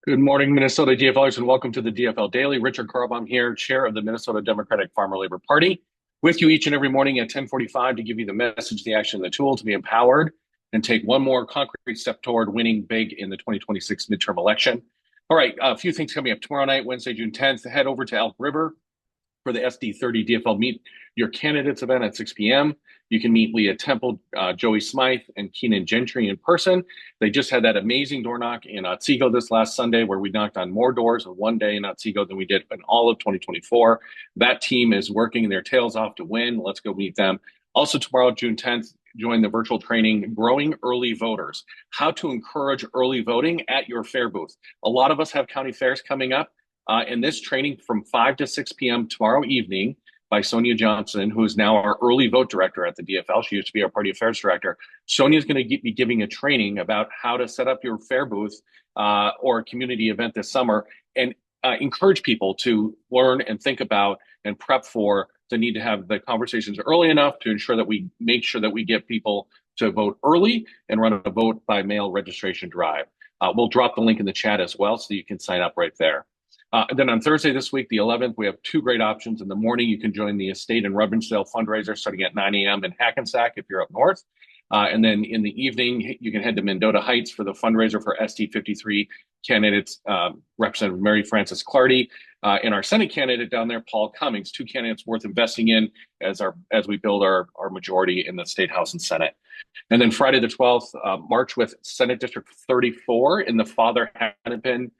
Good morning, Minnesota DFLers, and welcome to the DFL Daily. Richard Carlbaum here, chair of the Minnesota Democratic Farmer Labor Party, with you each and every morning at 10:45 to give you the message, the action, and the tool to be empowered and take one more concrete step toward winning big in the 2026 midterm election. All right, a few things coming up tomorrow night, Wednesday, June 10th. Head over to Elk River for the SD30 DFL Meet Your Candidates event at 6 p.m. You can meet Leah Temple, Joey Smythe, and Keenan Gentry in person. They just had that amazing door knock in Otsego this last Sunday, where we knocked on more doors in one day in Otsego than we did in all of 2024. That team is working their tails off to win. Let's go meet them. Also tomorrow, June 10th, join the virtual training, Growing Early Voters, how to encourage early voting at your fair booth. A lot of us have county fairs coming up. In this training from 5 to 6 p.m. tomorrow evening by Sonia Johnson, who is now our early vote director at the DFL. She used to be our party affairs director. Sonia is going to be giving a training about how to set up your fair booth or a community event this summer and encourage people to learn and think about and prep for the need to have the conversations early enough to ensure that we make sure that we get people to vote early and run a vote by mail registration drive. We'll drop the link in the chat as well so you can sign up right there. Then on Thursday this week, the 11th, we have two great options. In the morning, you can join the Estate and Rubensdale fundraiser starting at 9 a.m. in Hackensack if you're up north. And then in the evening, you can head to Mendota Heights for the fundraiser for SD53 candidates, Representative Mary Frances Clardy, and our Senate candidate down there, Paul Cummings, two candidates worth investing in as we build our majority in the State House and Senate. And then Friday the 12th, march with Senate District 34 in the Father Hennepin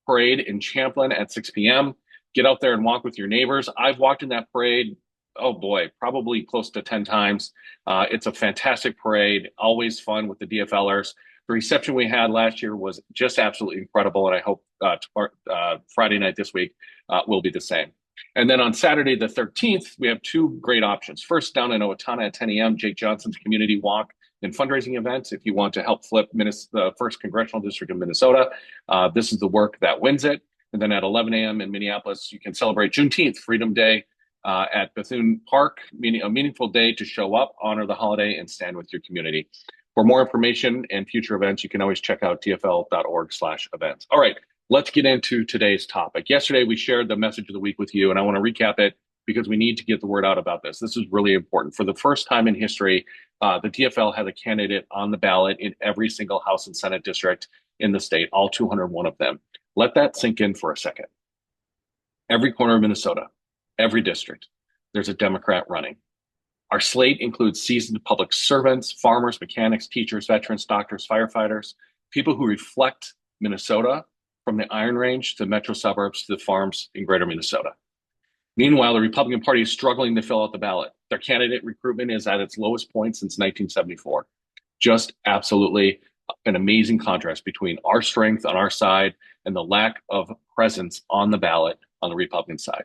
parade in Champlin at 6 p.m. Get out there and walk with your neighbors. I've walked in that parade, oh boy, probably close to 10 times. It's a fantastic parade, always fun with the DFLers. The reception we had last year was just absolutely incredible, and I hope Friday night this week will be the same. And then on Saturday the 13th, we have two great options. First, down in Owatonna at 10 a.m., Jake Johnson's Community Walk and fundraising events. If you want to help flip the first congressional district of Minnesota, this is the work that wins it. And then at 11 a.m. in Minneapolis, you can celebrate Juneteenth, Freedom Day at Bethune Park, a meaningful day to show up, honor the holiday, and stand with your community. For more information and future events, you can always check out dfl.org/events. All right, let's get into today's topic. Yesterday, we shared the message of the week with you, and I want to recap it because we need to get the word out about this. This is really important. For the first time in history, the DFL had a candidate on the ballot in every single House and Senate district in the state, all 201 of them. Let that sink in for a second. Every corner of Minnesota, every district, there's a Democrat running. Our slate includes seasoned public servants, farmers, mechanics, teachers, veterans, doctors, firefighters, people who reflect Minnesota from the Iron Range to the metro suburbs to the farms in greater Minnesota. Meanwhile, the Republican Party is struggling to fill out the ballot. Their candidate recruitment is at its lowest point since 1974. Just absolutely an amazing contrast between our strength on our side and the lack of presence on the ballot on the Republican side.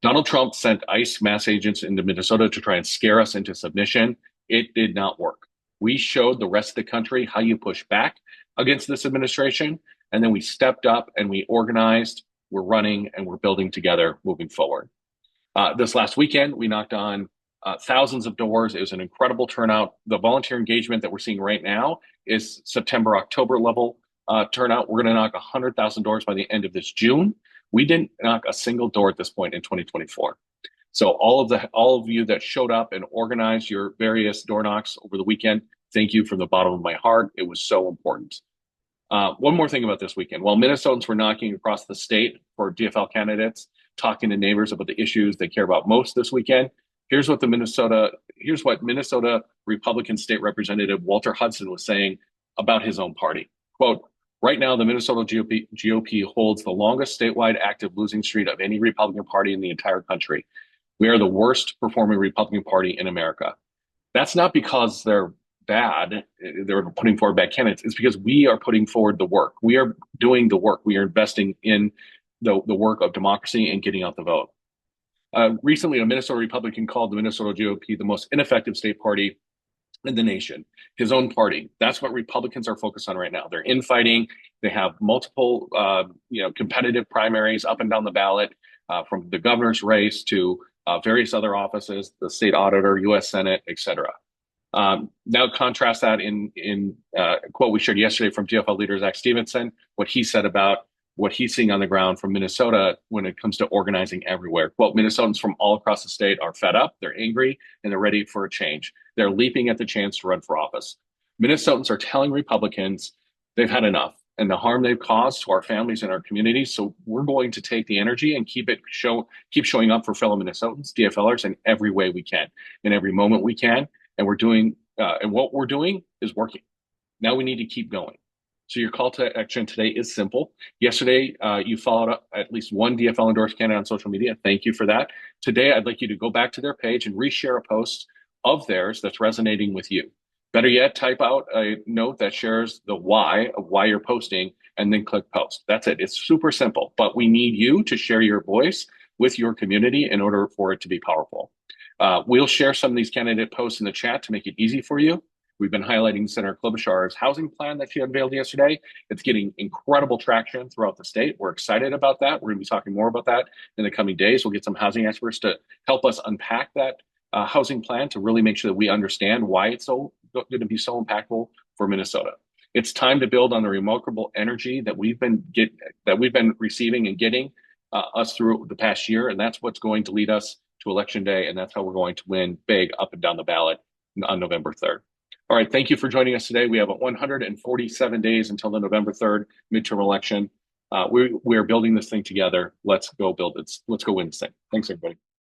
Donald Trump sent ICE mass agents into Minnesota to try and scare us into submission. It did not work. We showed the rest of the country how you push back against this administration, and then we stepped up and we organized. We're running and we're building together moving forward. This last weekend, we knocked on thousands of doors. It was an incredible turnout. The volunteer engagement that we're seeing right now is September, October level turnout. We're going to knock 100,000 doors by the end of this June. We didn't knock a single door at this point in 2024. So all of you that showed up and organized your various door knocks over the weekend, thank you from the bottom of my heart. It was so important. One more thing about this weekend. While Minnesotans were knocking across the state for DFL candidates, talking to neighbors about the issues they care about most this weekend, here's what Minnesota Republican State Representative Walter Hudson was saying about his own party. Quote, right now, the Minnesota GOP holds the longest statewide active losing streak of any Republican Party in the entire country. We are the worst performing Republican Party in America. That's not because they're bad, they're putting forward bad candidates. It's because we are putting forward the work. We are doing the work. We are investing in the work of democracy and getting out the vote. Recently, a Minnesota Republican called the Minnesota GOP the most ineffective state party in the nation, his own party. That's what Republicans are focused on right now. They're infighting. They have multiple competitive primaries up and down the ballot, from the governor's race to various other offices, the state auditor, U.S. Senate, et cetera. Now contrast that in a quote we shared yesterday from DFL leader Zach Stevenson, what he said about what he's seeing on the ground from Minnesota when it comes to organizing everywhere. Quote, Minnesotans from all across the state are fed up, they're angry, and they're ready for a change. They're leaping at the chance to run for office. Minnesotans are telling Republicans they've had enough and the harm they've caused to our families and our communities. So we're going to take the energy and keep showing up for fellow Minnesotans, DFLers, in every way we can, in every moment we can. And what we're doing is working. Now we need to keep going. So your call to action today is simple. Yesterday, you followed up at least one DFL endorsed candidate on social media. Thank you for that. Today, I'd like you to go back to their page and reshare a post of theirs that's resonating with you. Better yet, type out a note that shares the why of why you're posting and then click post. That's it. It's super simple, but we need you to share your voice with your community in order for it to be powerful. We'll share some of these candidate posts in the chat to make it easy for you. We've been highlighting Senator Klobuchar's housing plan that she unveiled yesterday. It's getting incredible traction throughout the state. We're excited about that. We're going to be talking more about that in the coming days. We'll get some housing experts to help us unpack that housing plan to really make sure that we understand why it's going to be so impactful for Minnesota. It's time to build on the remarkable energy that we've been receiving and getting us through the past year, and that's what's going to lead us to Election Day, and that's how we're going to win big up and down the ballot on November 3rd. All right, thank you for joining us today. We have 147 days until the November 3rd midterm election. We are building this thing together. Let's go build it. Let's go win this thing. Thanks, everybody.